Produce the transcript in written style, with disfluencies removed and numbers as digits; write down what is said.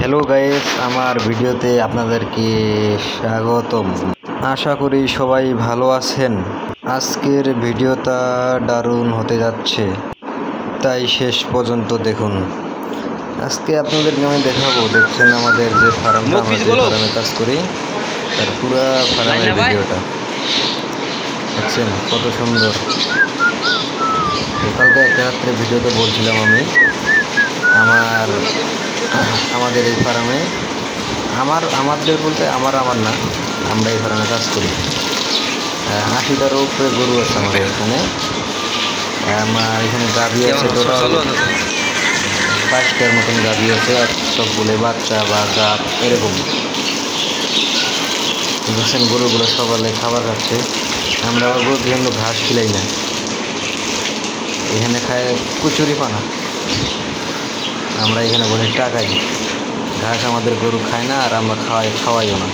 Hello guys, আমার ভিডিওতে আপনাদেরকে স্বাগতম। আশা করি সবাই ভালো আছেন। আজকের ভিডিওটা দারুণ হতে যাচ্ছে, তাই শেষ পর্যন্ত দেখুন। আজকে আপনাদেরকে আমি দেখাবো, দেখছেন আমাদের যে ফার্মটা, আমরা যে ফার্মে কাজ করি তার পুরা ফার্মের ভিডিওটা দেখছেন কত সুন্দর। কালকে একটা রাত্রে ভিডিওতে বলছিলাম আমি আমাদের এই ফার্মে আমাদের বলতে আমার না, আমরা এই ফার্মে কাজ করি। 80টার উপরে গরু আছে আমাদের এখানে। আমার এখানে গাভী আছে টোটাল 5টার মতন গাভী আছে, আর সবগুলো বাচ্চা বা গাভ এরকম। দেখছেন গরুগুলো সকালে খাবার খাচ্ছে। আমরা আবার গরুর জন্য ঘাস খিলাই না, এখানে খায় কচুরি পানা। আমরা এখানে বলে টাকা দিই, ঘাস আমাদের গরু খায় না, আর আমরা খাওয়াইও না।